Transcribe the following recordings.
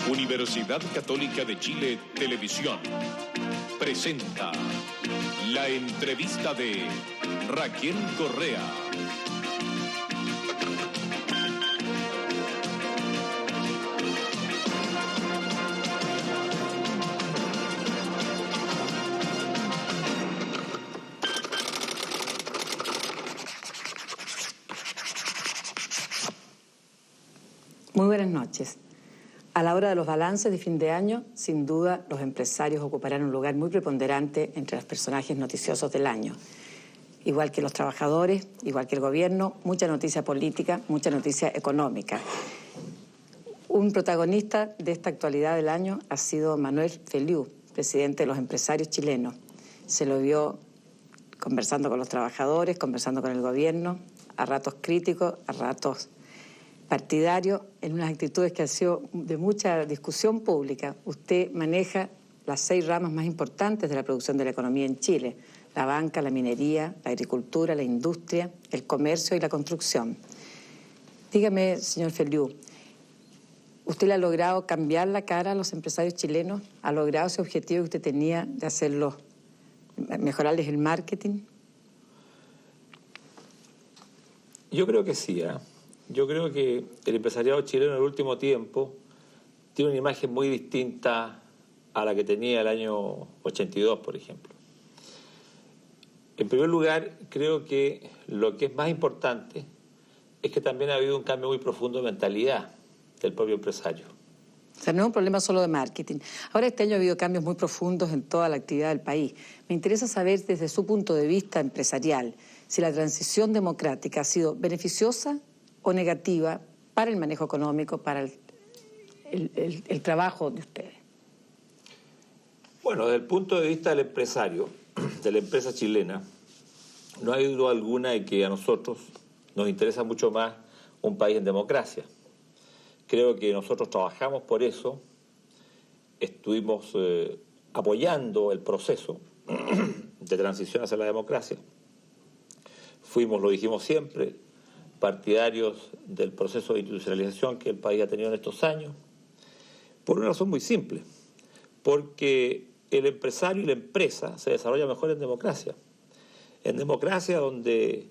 Universidad Católica de Chile Televisión presenta la entrevista de Raquel Correa. Muy buenas noches. A la hora de los balances de fin de año, sin duda, los empresarios ocuparán un lugar muy preponderante entre los personajes noticiosos del año. Igual que los trabajadores, igual que el gobierno, mucha noticia política, mucha noticia económica. Un protagonista de esta actualidad del año ha sido Manuel Feliú, presidente de los empresarios chilenos. Se lo vio conversando con los trabajadores, conversando con el gobierno, a ratos críticos, a ratos partidario, en unas actitudes que han sido de mucha discusión pública. Usted maneja las 6 ramas más importantes de la producción de la economía en Chile: la banca, la minería, la agricultura, la industria, el comercio y la construcción. Dígame, señor Feliú, ¿usted le ha logrado cambiar la cara a los empresarios chilenos? ¿Ha logrado ese objetivo que usted tenía de hacerlos, mejorarles el marketing? Yo creo que sí, ¿eh? Yo creo que el empresariado chileno en el último tiempo tiene una imagen muy distinta a la que tenía el año 82, por ejemplo. En primer lugar, creo que lo que es más importante es que también ha habido un cambio muy profundo de mentalidad del propio empresario. O sea, no es un problema solo de marketing. Ahora, este año ha habido cambios muy profundos en toda la actividad del país. Me interesa saber, desde su punto de vista empresarial, si la transición democrática ha sido beneficiosa o negativa para el manejo económico, para el trabajo de ustedes. Bueno, desde el punto de vista del empresario, de la empresa chilena, no hay duda alguna de que a nosotros nos interesa mucho más un país en democracia. Creo que nosotros trabajamos por eso, estuvimos apoyando el proceso de transición hacia la democracia. Fuimos, lo dijimos siempre, partidarios del proceso de institucionalización que el país ha tenido en estos años, por una razón muy simple, porque el empresario y la empresa se desarrollan mejor en democracia donde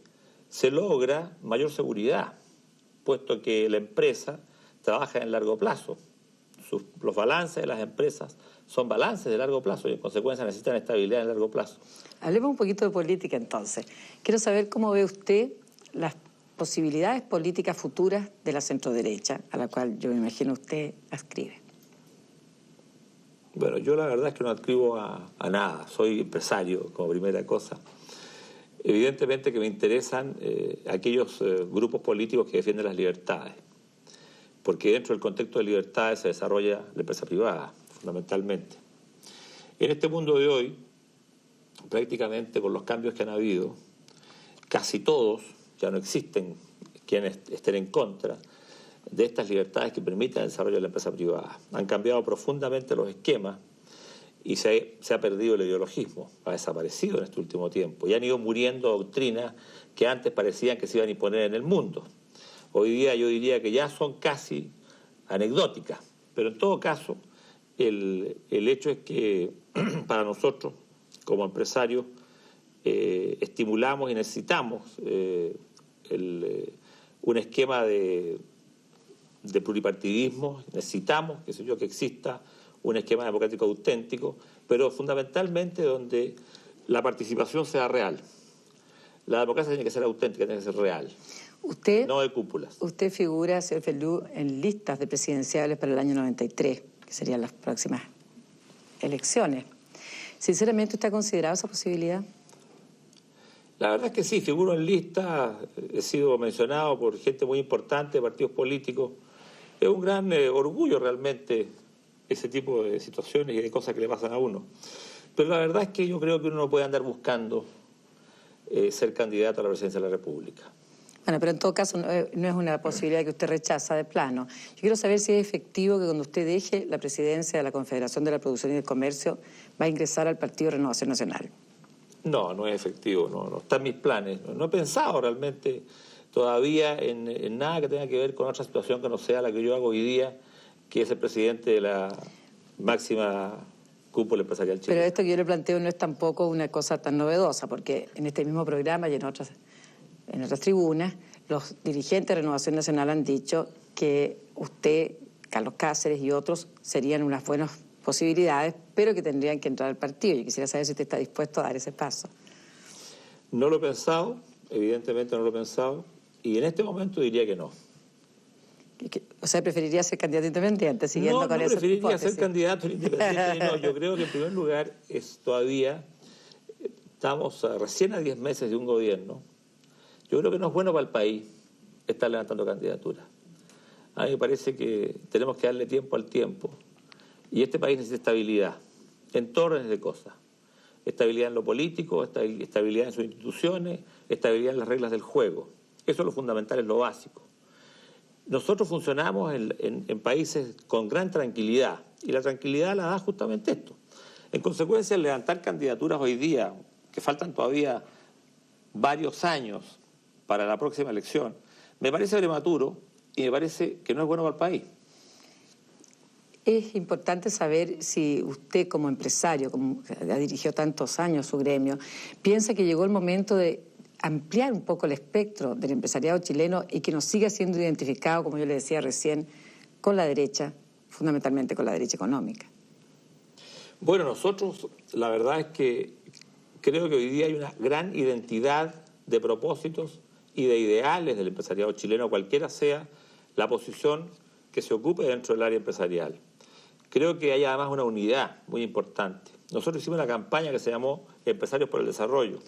se logra mayor seguridad, puesto que la empresa trabaja en largo plazo. Los balances de las empresas son balances de largo plazo y en consecuencia necesitan estabilidad en largo plazo. Hablemos un poquito de política entonces. Quiero saber cómo ve usted las posibilidades políticas futuras de la centroderecha, a la cual yo me imagino usted ascribe. Bueno, yo la verdad es que no adscribo a nada, soy empresario como primera cosa. Evidentemente que me interesan aquellos grupos políticos que defienden las libertades, porque dentro del contexto de libertades se desarrolla la empresa privada, fundamentalmente. En este mundo de hoy, prácticamente con los cambios que han habido, casi todos, ya no existen quienes estén en contra de estas libertades que permitan el desarrollo de la empresa privada. Han cambiado profundamente los esquemas y se ha perdido el ideologismo, ha desaparecido en este último tiempo y han ido muriendo doctrinas que antes parecían que se iban a imponer en el mundo. Hoy día yo diría que ya son casi anecdóticas, pero en todo caso el hecho es que para nosotros como empresarios estimulamos y necesitamos un esquema de pluripartidismo, necesitamos, que exista un esquema democrático auténtico, pero fundamentalmente donde la participación sea real. La democracia tiene que ser auténtica, tiene que ser real, no de cúpulas. Usted figura, señor Feliú, en listas de presidenciales para el año 93, que serían las próximas elecciones. ¿Sinceramente usted ha considerado esa posibilidad? La verdad es que sí, figuro en lista, he sido mencionado por gente muy importante de partidos políticos. Es un gran orgullo realmente ese tipo de situaciones y de cosas que le pasan a uno. Pero la verdad es que yo creo que uno no puede andar buscando ser candidato a la presidencia de la República. Bueno, pero en todo caso no es una posibilidad que usted rechaza de plano. Yo quiero saber si es efectivo que cuando usted deje la presidencia de la Confederación de la Producción y el Comercio va a ingresar al Partido Renovación Nacional. No, no es efectivo, no está en mis planes. No he pensado realmente todavía en nada que tenga que ver con otra situación que no sea la que yo hago hoy día, que es el presidente de la máxima cúpula empresarial chilena. Pero esto que yo le planteo no es tampoco una cosa tan novedosa, porque en este mismo programa y en otras tribunas, los dirigentes de Renovación Nacional han dicho que usted, Carlos Cáceres y otros serían unas buenas posibilidades, pero que tendrían que entrar al partido. Yo quisiera saber si usted está dispuesto a dar ese paso. No lo he pensado, evidentemente no lo he pensado, y en este momento diría que no. O sea, preferiría ser candidato independiente, siguiendo con esa hipótesis. No preferiría ser candidato independiente, no. Yo creo que en primer lugar estamos recién a 10 meses de un gobierno. Yo creo que no es bueno para el país estar levantando candidaturas. A mí me parece que tenemos que darle tiempo al tiempo. Y este país necesita estabilidad, en todo orden de cosas. Estabilidad en lo político, estabilidad en sus instituciones, estabilidad en las reglas del juego. Eso es lo fundamental, es lo básico. Nosotros funcionamos en países con gran tranquilidad, y la tranquilidad la da justamente esto. En consecuencia, el levantar candidaturas hoy día, que faltan todavía varios años para la próxima elección, me parece prematuro y me parece que no es bueno para el país. Es importante saber si usted como empresario, como ha dirigido tantos años su gremio, piensa que llegó el momento de ampliar un poco el espectro del empresariado chileno y que nos siga siendo identificado, como yo le decía recién, con la derecha, fundamentalmente con la derecha económica. Bueno, nosotros la verdad es que creo que hoy día hay una gran identidad de propósitos y de ideales del empresariado chileno, cualquiera sea la posición que se ocupe dentro del área empresarial. Creo que hay además una unidad muy importante. Nosotros hicimos una campaña que se llamó Empresarios por el Desarrollo,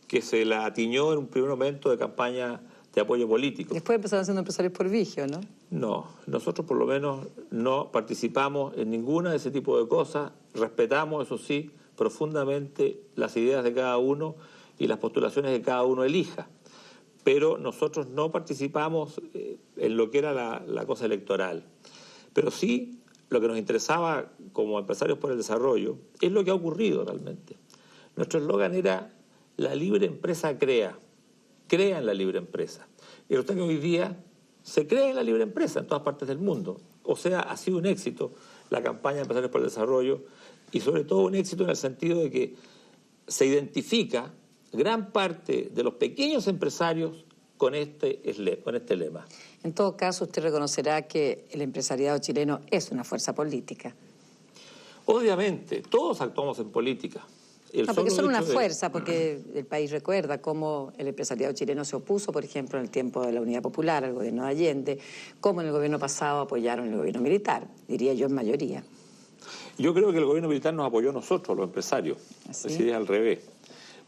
que se la atiñó en un primer momento de campaña de apoyo político. Después empezaron siendo empresarios por vigio, ¿no? No, nosotros por lo menos no participamos en ninguna de ese tipo de cosas, respetamos, eso sí, profundamente las ideas de cada uno y las postulaciones que cada uno elija, pero nosotros no participamos en lo que era la cosa electoral. Pero sí, lo que nos interesaba como empresarios por el desarrollo es lo que ha ocurrido realmente. Nuestro eslogan era: la libre empresa crea en la libre empresa. Y resulta que hoy día se crea en la libre empresa en todas partes del mundo. O sea, ha sido un éxito la campaña de Empresarios por el Desarrollo, y sobre todo un éxito en el sentido de que se identifica gran parte de los pequeños empresarios con este lema. En todo caso, usted reconocerá que el empresariado chileno es una fuerza política. Obviamente, todos actuamos en política. No, porque son una fuerza, porque el país recuerda cómo el empresariado chileno se opuso, por ejemplo, en el tiempo de la Unidad Popular, al gobierno de Allende, cómo en el gobierno pasado apoyaron el gobierno militar, diría yo en mayoría. Yo creo que el gobierno militar nos apoyó a nosotros, los empresarios, es decir, al revés,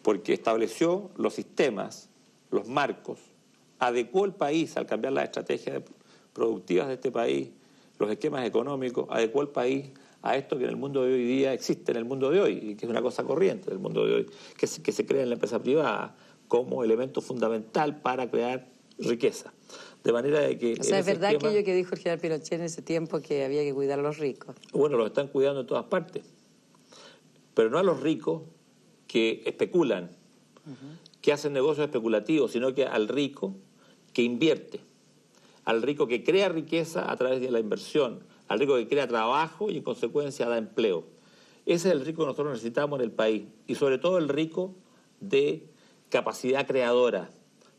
porque estableció los sistemas, los marcos, adecuó el país al cambiar las estrategias productivas de este país, los esquemas económicos, adecuó el país a esto que en el mundo de hoy día existe en el mundo de hoy, y que es una cosa corriente del mundo de hoy, que se crea en la empresa privada como elemento fundamental para crear riqueza. De manera de que... O sea, ¿es verdad aquello que dijo el general Pinochet en ese tiempo, que había que cuidar a los ricos? Bueno, los están cuidando en todas partes, pero no a los ricos que especulan, que hacen negocios especulativos, sino que al rico que invierte, al rico que crea riqueza a través de la inversión, al rico que crea trabajo y en consecuencia da empleo. Ese es el rico que nosotros necesitamos en el país, y sobre todo el rico de capacidad creadora,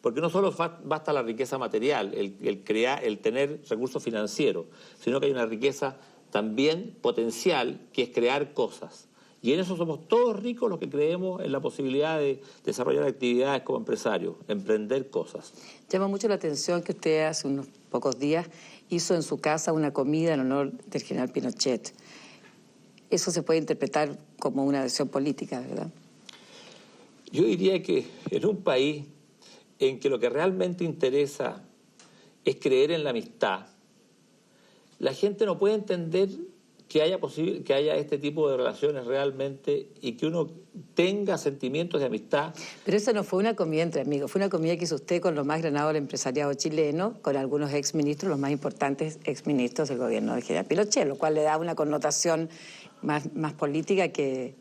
porque no solo basta la riqueza material, el tener recursos financieros, sino que hay una riqueza también potencial, que es crear cosas. Y en eso somos todos ricos los que creemos en la posibilidad de desarrollar actividades como empresarios, emprender cosas. Llama mucho la atención que usted hace unos pocos días hizo en su casa una comida en honor del general Pinochet. Eso se puede interpretar como una decisión política, ¿verdad? Yo diría que en un país en que lo que realmente interesa es creer en la amistad, la gente no puede entender que haya este tipo de relaciones realmente y que uno tenga sentimientos de amistad. Pero eso no fue una comida entre amigos, fue una comida que hizo usted con lo más granado del empresariado chileno, con algunos exministros, los más importantes exministros del gobierno del general Pinochet, lo cual le da una connotación más política que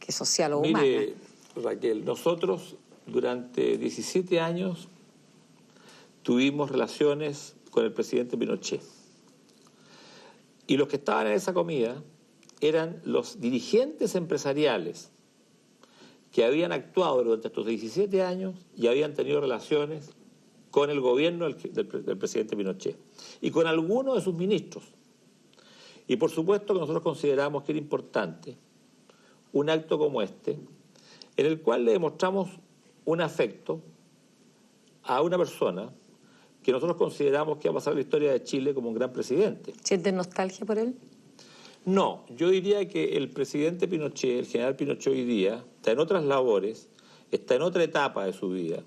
social o humana. Mire, Raquel, nosotros durante 17 años tuvimos relaciones con el presidente Pinochet. Y los que estaban en esa comida eran los dirigentes empresariales que habían actuado durante estos 17 años y habían tenido relaciones con el gobierno del presidente Pinochet y con algunos de sus ministros. Y por supuesto que nosotros consideramos que era importante un acto como este, en el cual le demostramos un afecto a una persona que nosotros consideramos que va a pasar la historia de Chile como un gran presidente. ¿Sienten nostalgia por él? No, yo diría que el presidente Pinochet, el general Pinochet hoy día, está en otras labores, está en otra etapa de su vida,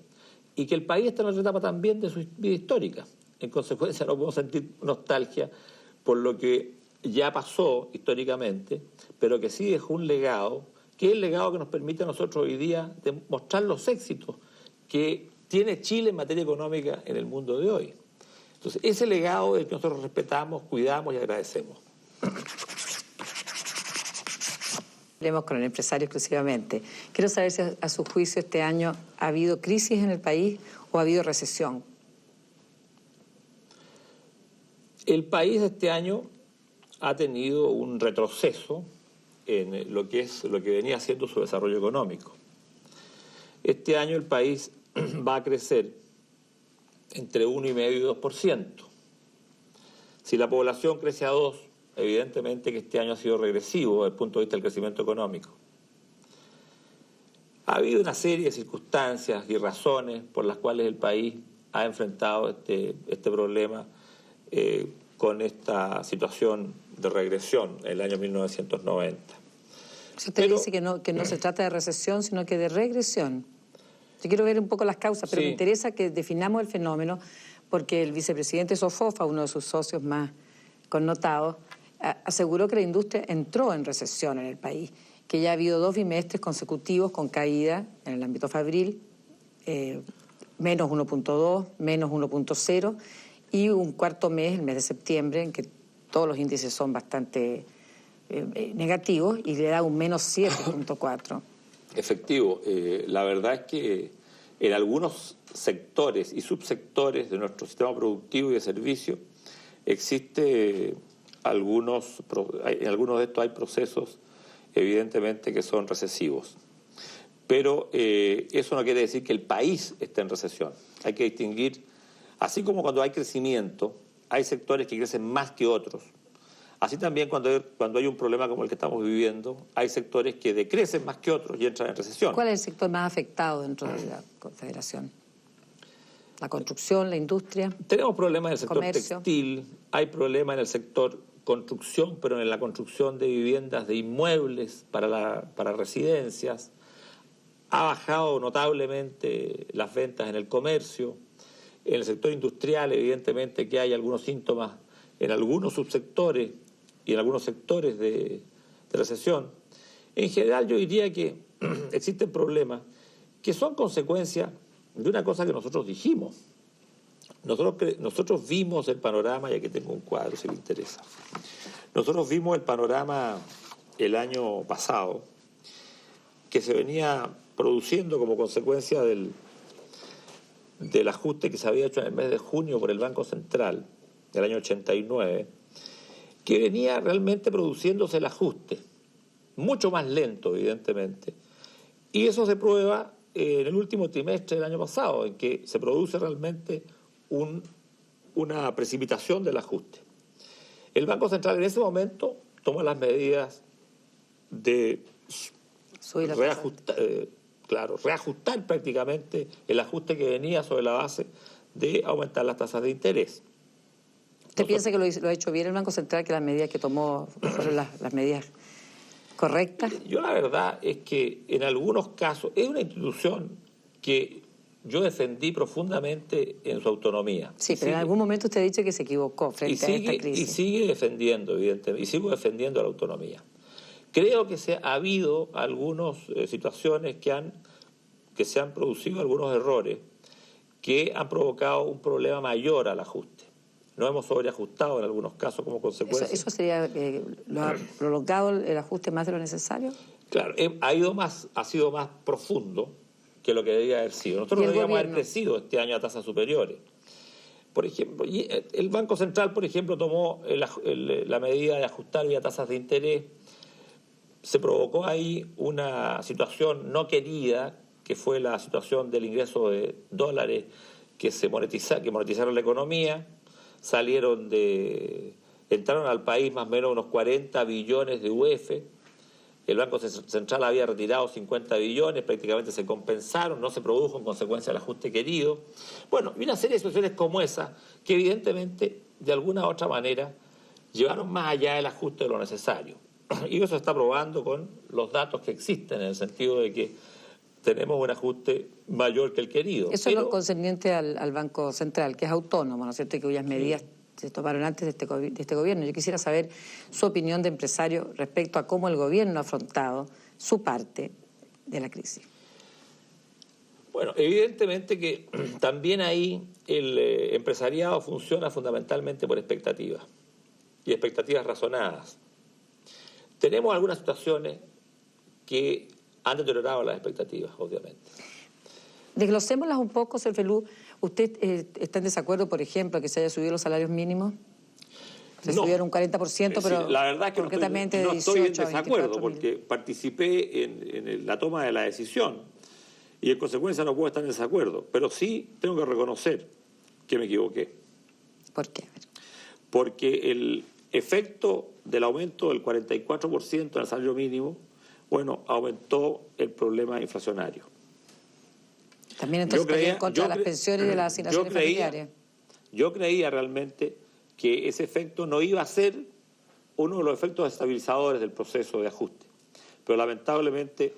y que el país está en otra etapa también de su vida histórica. En consecuencia, no podemos sentir nostalgia por lo que ya pasó históricamente, pero que sí dejó un legado, que es el legado que nos permite a nosotros hoy día demostrar los éxitos que tiene Chile en materia económica en el mundo de hoy. Entonces, ese legado es el que nosotros respetamos, cuidamos y agradecemos. Hablemos con el empresario exclusivamente. Quiero saber si a su juicio este año ha habido crisis en el país o ha habido recesión. El país este año ha tenido un retroceso en lo que venía siendo su desarrollo económico. Este año el país va a crecer entre 1,5% y 2%. Si la población crece a 2%, evidentemente que este año ha sido regresivo desde el punto de vista del crecimiento económico. Ha habido una serie de circunstancias y razones por las cuales el país ha enfrentado este problema con esta situación de regresión en el año 1990. Usted dice que no se trata de recesión, sino que de regresión. Yo quiero ver un poco las causas, pero sí, me interesa que definamos el fenómeno, porque el vicepresidente Sofofa, uno de sus socios más connotados, aseguró que la industria entró en recesión en el país, que ya ha habido 2 bimestres consecutivos con caída en el ámbito fabril, menos 1,2, menos 1,0, y un cuarto mes, el mes de septiembre, en que todos los índices son bastante negativos, y le da un menos 7,4. Efectivo. La verdad es que en algunos sectores y subsectores de nuestro sistema productivo y de servicio existe en algunos de estos hay procesos evidentemente que son recesivos. Pero eso no quiere decir que el país esté en recesión. Hay que distinguir, así como cuando hay crecimiento, hay sectores que crecen más que otros. Así también cuando hay un problema como el que estamos viviendo, hay sectores que decrecen más que otros y entran en recesión. ¿Cuál es el sector más afectado dentro de la Confederación? ¿La construcción, la industria? Tenemos problemas en el sector comercio, textil, hay problemas en el sector construcción, pero en la construcción de viviendas, de inmuebles para residencias. Ha bajado notablemente las ventas en el comercio. En el sector industrial, evidentemente que hay algunos síntomas en algunos subsectores y en algunos sectores de recesión. En general yo diría que existen problemas que son consecuencia de una cosa que nosotros dijimos. Nosotros vimos el panorama, y aquí tengo un cuadro si le interesa. Nosotros vimos el panorama el año pasado, que se venía produciendo como consecuencia del ajuste que se había hecho en el mes de junio por el Banco Central del año 89, que venía realmente produciéndose el ajuste, mucho más lento, evidentemente, y eso se prueba en el último trimestre del año pasado, en que se produce realmente una precipitación del ajuste. El Banco Central en ese momento toma las medidas de reajustar prácticamente el ajuste que venía sobre la base de aumentar las tasas de interés. ¿Usted piensa que lo ha hecho bien el Banco Central, que las medidas que tomó fueron las medidas correctas? Yo la verdad es que en algunos casos es una institución que yo defendí profundamente en su autonomía. Sí, pero en algún momento usted ha dicho que se equivocó frente a esta crisis. Y sigue defendiendo, evidentemente, y sigo defendiendo la autonomía. Creo que ha habido algunas situaciones que se han producido algunos errores que han provocado un problema mayor al ajuste. No hemos sobreajustado en algunos casos como consecuencia. ¿Eso sería lo ha prolongado el ajuste más de lo necesario? Claro, ha sido más profundo que lo que debía haber sido. Nosotros deberíamos haber crecido este año a tasas superiores. Por ejemplo, el Banco Central, por ejemplo, tomó la medida de ajustar vía tasas de interés. Se provocó ahí una situación no querida, que fue la situación del ingreso de dólares que monetizaron la economía. Entraron al país más o menos unos 40 billones de UF. El Banco Central había retirado 50 billones, prácticamente se compensaron, no se produjo en consecuencia el ajuste querido. Bueno, y una serie de situaciones como esa, que evidentemente, de alguna u otra manera, llevaron más allá del ajuste de lo necesario. Y eso se está probando con los datos que existen, en el sentido de que tenemos un ajuste mayor que el querido. Eso es lo concerniente al Banco Central, que es autónomo, ¿no es cierto?, y cuyas medidas se tomaron antes de este gobierno. Yo quisiera saber su opinión de empresario respecto a cómo el gobierno ha afrontado su parte de la crisis. Bueno, evidentemente que también ahí el empresariado funciona fundamentalmente por expectativas, y expectativas razonadas. Tenemos algunas situaciones que han deteriorado las expectativas, obviamente. Desglosémoslas un poco, señor Felú. ¿Usted está en desacuerdo, por ejemplo, que se haya subido los salarios mínimos? Se subieron un 40%, pero la verdad es que no estoy en desacuerdo, porque participé en la toma de la decisión y en consecuencia no puedo estar en desacuerdo, pero sí tengo que reconocer que me equivoqué. ¿Por qué? Porque el efecto del aumento del 44% del salario mínimo, bueno, aumentó el problema inflacionario. También entonces estaría en contra de las pensiones y de las asignaciones familiares. Yo creía realmente que ese efecto no iba a ser uno de los efectos estabilizadores del proceso de ajuste. Pero lamentablemente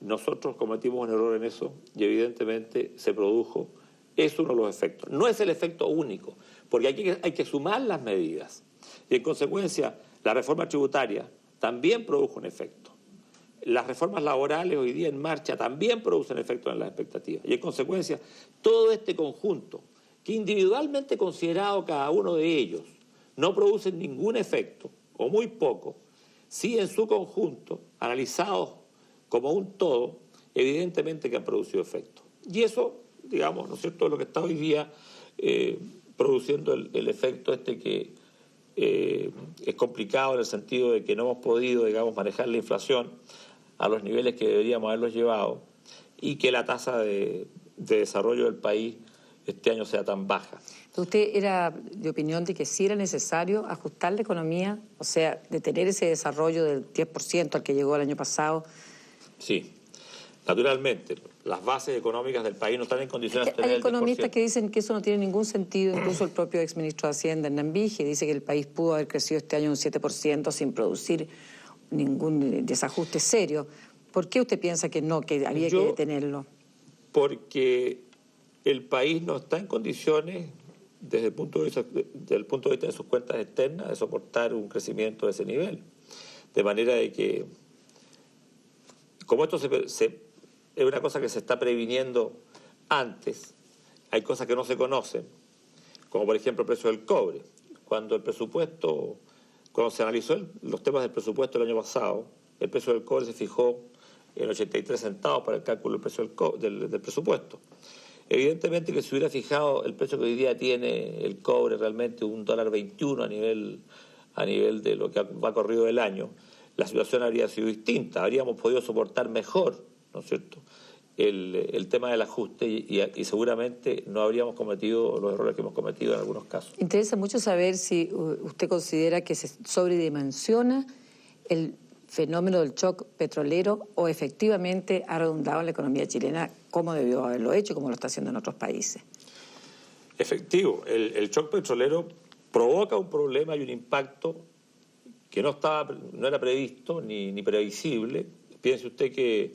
nosotros cometimos un error en eso y evidentemente se produjo. Es uno de los efectos. No es el efecto único, porque hay que sumar las medidas. Y en consecuencia, la reforma tributaria también produjo un efecto. Las reformas laborales hoy día en marcha también producen efectos en las expectativas. Y en consecuencia, todo este conjunto, que individualmente considerado cada uno de ellos, no producen ningún efecto, o muy poco, sí en su conjunto, analizados como un todo, evidentemente que han producido efectos. Y eso, digamos, ¿no es cierto?, es lo que está hoy día produciendo el efecto que es complicado en el sentido de que no hemos podido, digamos, manejar la inflación a los niveles que deberíamos haberlos llevado y que la tasa de desarrollo del país este año sea tan baja. ¿Usted era de opinión de que sí era necesario ajustar la economía, o sea, detener ese desarrollo del 10% al que llegó el año pasado? Sí, naturalmente. Las bases económicas del país no están en condiciones de tener el 10%. Hay economistas que dicen que eso no tiene ningún sentido, incluso el propio exministro de Hacienda, Hernán Vige, dice que el país pudo haber crecido este año un 7% sin producir ningún desajuste serio. ¿Por qué usted piensa que no, que había que detenerlo? Porque el país no está en condiciones, desde el punto de vista de sus cuentas externas, de soportar un crecimiento de ese nivel. De manera de que, como esto es una cosa que se está previniendo antes, hay cosas que no se conocen, como por ejemplo el precio del cobre. Cuando se analizó los temas del presupuesto el año pasado, el precio del cobre se fijó en 83 centavos para el cálculo del precio del presupuesto. Evidentemente que si hubiera fijado el precio que hoy día tiene el cobre, realmente $1.21 a nivel de lo que ha corrido el año, la situación habría sido distinta, habríamos podido soportar mejor, ¿no es cierto?, el tema del ajuste y seguramente no habríamos cometido los errores que hemos cometido en algunos casos. Interesa mucho saber si usted considera que se sobredimensiona el fenómeno del shock petrolero o efectivamente ha redundado en la economía chilena como debió haberlo hecho, como lo está haciendo en otros países. Efectivo, el shock petrolero provoca un problema y un impacto que no era previsto ni previsible. Piense usted que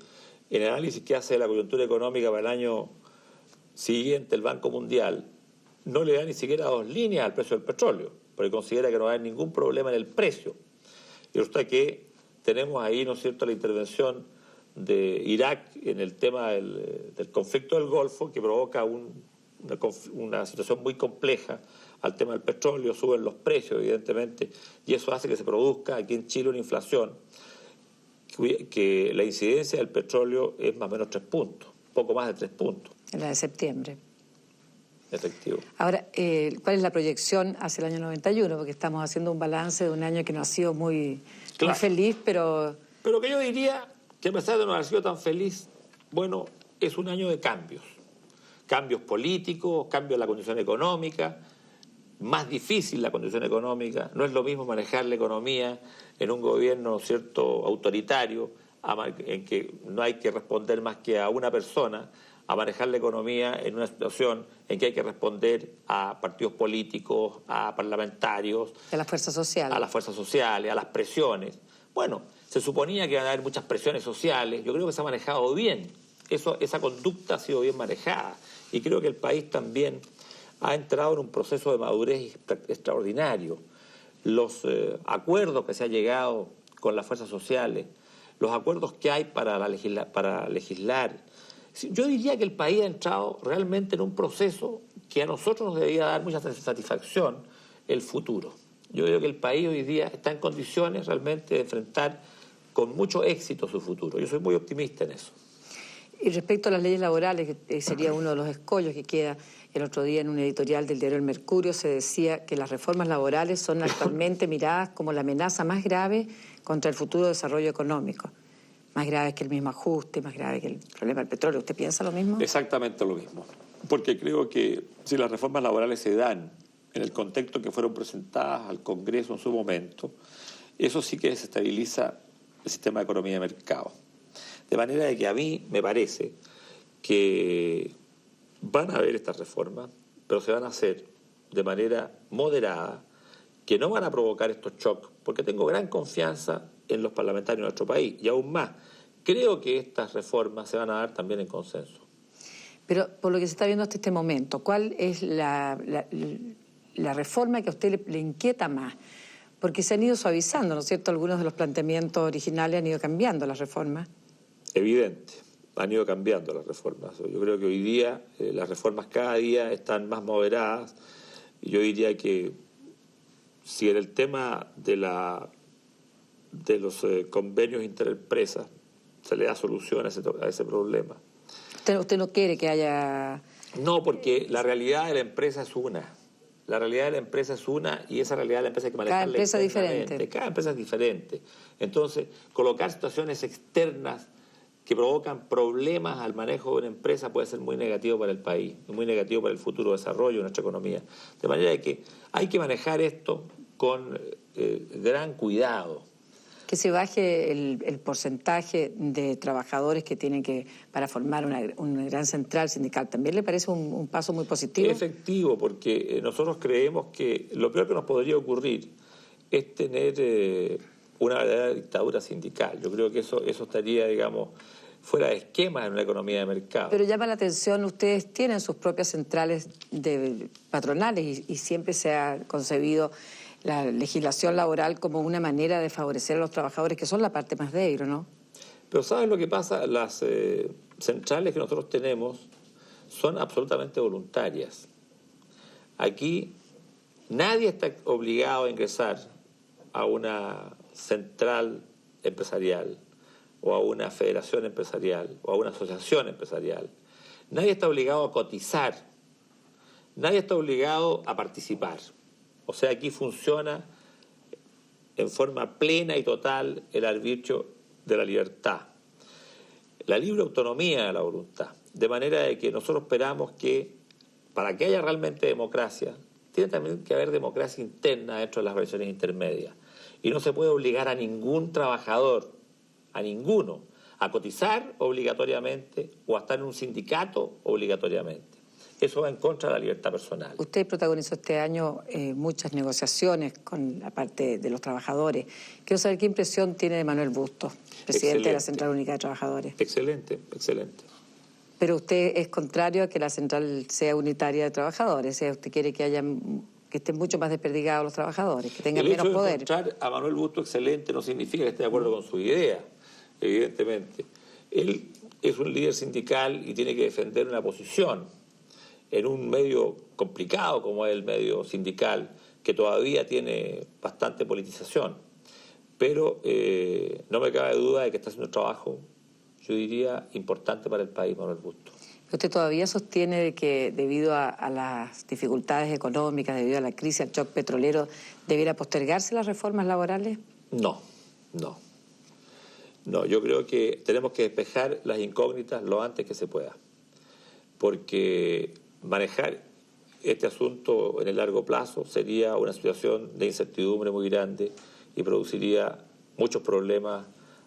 en el análisis que hace de la coyuntura económica para el año siguiente, el Banco Mundial no le da ni siquiera 2 líneas al precio del petróleo, porque considera que no va a haber ningún problema en el precio. Y resulta que tenemos ahí, ¿no es cierto?, la intervención de Irak en el tema del conflicto del Golfo, que provoca una situación muy compleja al tema del petróleo, suben los precios, evidentemente, y eso hace que se produzca aquí en Chile una inflación que la incidencia del petróleo es más o menos 3 puntos, poco más de 3 puntos. En la de septiembre. efectivo. Ahora, ¿cuál es la proyección hacia el año 91? Porque estamos haciendo un balance de un año que no ha sido muy feliz, pero... Pero que yo diría que a pesar de no haber sido tan feliz, bueno, es un año de cambios. Cambios políticos, cambios en la condición económica, más difícil la condición económica. No es lo mismo manejar la economía en un gobierno, ¿cierto?, autoritario, en que no hay que responder más que a una persona, a manejar la economía en una situación en que hay que responder a partidos políticos, a parlamentarios, a las fuerzas sociales. A las fuerzas sociales, a las presiones. Bueno, se suponía que iban a haber muchas presiones sociales. Yo creo que se ha manejado bien. Esa conducta ha sido bien manejada. Y creo que el país también ha entrado en un proceso de madurez extraordinario. Los acuerdos que se ha llegado con las fuerzas sociales, los acuerdos que hay para legislar. Yo diría que el país ha entrado realmente en un proceso que a nosotros nos debería dar mucha satisfacción el futuro. Yo creo que el país hoy día está en condiciones realmente de enfrentar con mucho éxito su futuro. Yo soy muy optimista en eso. Y respecto a las leyes laborales, que sería uno de los escollos que queda, el otro día en un editorial del diario El Mercurio se decía que las reformas laborales son actualmente miradas como la amenaza más grave contra el futuro desarrollo económico. Más grave que el mismo ajuste, más grave que el problema del petróleo. ¿Usted piensa lo mismo? Exactamente lo mismo. Porque creo que si las reformas laborales se dan en el contexto que fueron presentadas al Congreso en su momento, eso sí que desestabiliza el sistema de economía de mercado. De manera de que a mí me parece que van a haber estas reformas, pero se van a hacer de manera moderada, que no van a provocar estos shocks, porque tengo gran confianza en los parlamentarios de nuestro país. Y aún más, creo que estas reformas se van a dar también en consenso. Pero por lo que se está viendo hasta este momento, ¿cuál es la reforma que a usted le inquieta más? Porque se han ido suavizando, ¿no es cierto? Algunos de los planteamientos originales han ido cambiando las reformas. Evidente, han ido cambiando las reformas. Yo creo que hoy día las reformas cada día están más moderadas. Y yo diría que si en el tema de los convenios interempresas se le da solución a ese problema. ¿Usted no quiere que haya...? No, porque la realidad de la empresa es una. La realidad de la empresa es una y esa realidad de la empresa hay que manejarla. Cada empresa es diferente. Cada empresa es diferente. Entonces, colocar situaciones externas que provocan problemas al manejo de una empresa puede ser muy negativo para el país, muy negativo para el futuro desarrollo de nuestra economía. De manera que hay que manejar esto con gran cuidado. Que se baje el porcentaje de trabajadores que tienen para formar una gran central sindical. ¿También le parece un paso muy positivo? Efectivo, porque nosotros creemos que lo peor que nos podría ocurrir es tener una verdadera dictadura sindical. Yo creo que eso estaría, digamos, fuera de esquema en una economía de mercado. Pero llama la atención, ustedes tienen sus propias centrales patronales y siempre se ha concebido la legislación laboral como una manera de favorecer a los trabajadores, que son la parte más débil, ¿no? Pero ¿sabes lo que pasa? Las centrales que nosotros tenemos son absolutamente voluntarias. Aquí nadie está obligado a ingresar a una central empresarial o a una federación empresarial o a una asociación empresarial. Nadie está obligado a cotizar. Nadie está obligado a participar. O sea, aquí funciona en forma plena y total el arbitrio de la libertad, la libre autonomía de la voluntad. De manera de que nosotros esperamos que, para que haya realmente democracia, tiene también que haber democracia interna dentro de las regiones intermedias. Y no se puede obligar a ningún trabajador, a ninguno, a cotizar obligatoriamente o a estar en un sindicato obligatoriamente. Eso va en contra de la libertad personal. Usted protagonizó este año muchas negociaciones con la parte de los trabajadores. Quiero saber qué impresión tiene de Manuel Bustos, presidente de la Central Única de Trabajadores. Excelente, excelente. Pero usted es contrario a que la central sea unitaria de trabajadores. O sea, usted quiere que estén mucho más desperdigados los trabajadores, que tengan menos poder. El hecho de encontrar a Manuel Bustos excelente no significa que esté de acuerdo con su idea, evidentemente. Él es un líder sindical y tiene que defender una posición en un medio complicado como es el medio sindical, que todavía tiene bastante politización. Pero no me cabe duda de que está haciendo un trabajo, yo diría, importante para el país, Manuel Bustos. ¿Usted todavía sostiene de que debido a las dificultades económicas, debido a la crisis, al shock petrolero, debiera postergarse las reformas laborales? No, yo creo que tenemos que despejar las incógnitas lo antes que se pueda, porque manejar este asunto en el largo plazo sería una situación de incertidumbre muy grande y produciría muchos problemas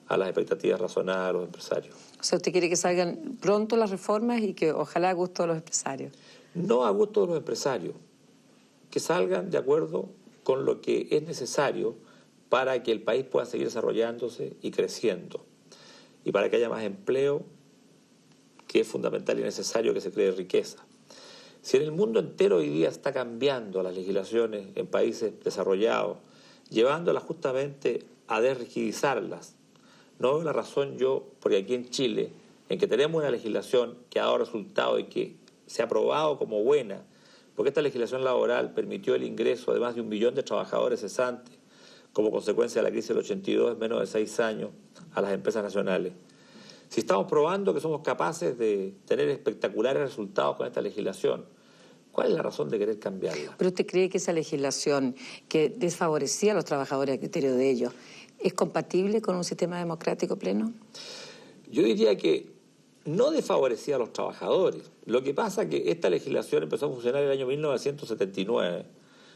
a las expectativas razonadas de los empresarios. O sea, ¿usted quiere que salgan pronto las reformas y que ojalá a gusto de los empresarios? No a gusto de los empresarios, que salgan de acuerdo con lo que es necesario para que el país pueda seguir desarrollándose y creciendo, y para que haya más empleo, que es fundamental y necesario que se cree riqueza. Si en el mundo entero hoy día está cambiando las legislaciones en países desarrollados, llevándolas justamente a desrigidizarlas, no veo la razón yo, porque aquí en Chile, en que tenemos una legislación que ha dado resultado y que se ha aprobado como buena, porque esta legislación laboral permitió el ingreso de más de 1 millón de trabajadores cesantes como consecuencia de la crisis del 82 en menos de 6 años a las empresas nacionales. Si estamos probando que somos capaces de tener espectaculares resultados con esta legislación, ¿cuál es la razón de querer cambiarla? ¿Pero usted cree que esa legislación que desfavorecía a los trabajadores a criterio de ellos es compatible con un sistema democrático pleno? Yo diría que no desfavorecía a los trabajadores. Lo que pasa es que esta legislación empezó a funcionar en el año 1979,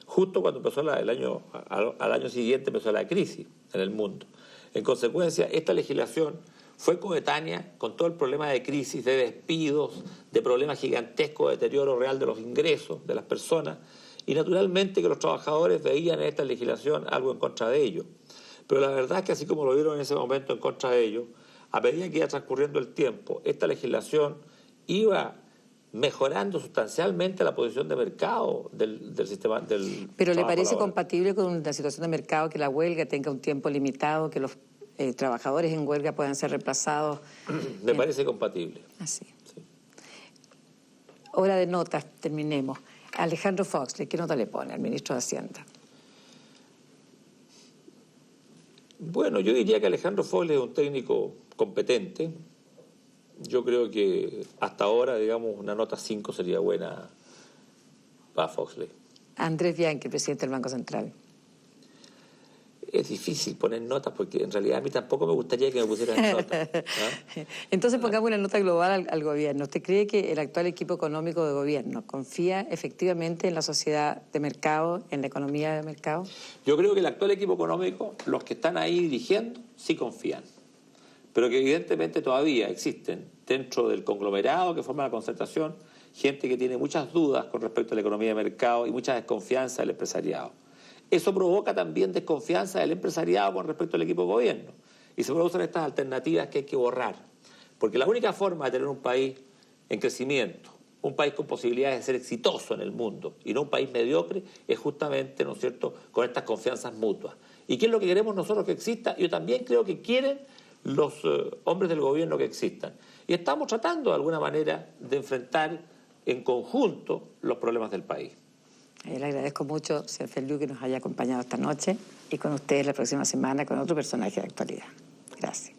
justo cuando empezó al año siguiente empezó la crisis en el mundo. En consecuencia, esta legislación fue coetánea con todo el problema de crisis, de despidos, de problemas gigantescos de deterioro real de los ingresos de las personas, y naturalmente que los trabajadores veían en esta legislación algo en contra de ellos. Pero la verdad es que así como lo vieron en ese momento en contra de ellos, a medida que iba transcurriendo el tiempo, esta legislación iba mejorando sustancialmente la posición de mercado del sistema del ¿Pero le parece laboral compatible con la situación de mercado que la huelga tenga un tiempo limitado, que los trabajadores en huelga puedan ser reemplazados? Me parece compatible. Así. Sí. Hora de notas, terminemos. Alejandro Foxley, ¿qué nota le pone al ministro de Hacienda? Bueno, yo diría que Alejandro Foxley es un técnico competente. Yo creo que hasta ahora, digamos, una nota 5 sería buena para Foxley. Andrés Bianchi, presidente del Banco Central. Es difícil poner notas porque en realidad a mí tampoco me gustaría que me pusieran notas, ¿no? Entonces pongamos una nota global al gobierno. ¿Usted cree que el actual equipo económico de gobierno confía efectivamente en la sociedad de mercado, en la economía de mercado? Yo creo que el actual equipo económico, los que están ahí dirigiendo, sí confían. Pero que evidentemente todavía existen dentro del conglomerado que forma la concertación gente que tiene muchas dudas con respecto a la economía de mercado y mucha desconfianza del empresariado. Eso provoca también desconfianza del empresariado con respecto al equipo de gobierno. Y se producen estas alternativas que hay que borrar. Porque la única forma de tener un país en crecimiento, un país con posibilidades de ser exitoso en el mundo y no un país mediocre, es justamente, ¿no es cierto?, con estas confianzas mutuas. ¿Y qué es lo que queremos nosotros que exista? Yo también creo que quieren los hombres del gobierno que existan. Y estamos tratando de alguna manera de enfrentar en conjunto los problemas del país. Le agradezco mucho, señor Feliu, que nos haya acompañado esta noche y con ustedes la próxima semana con otro personaje de actualidad. Gracias.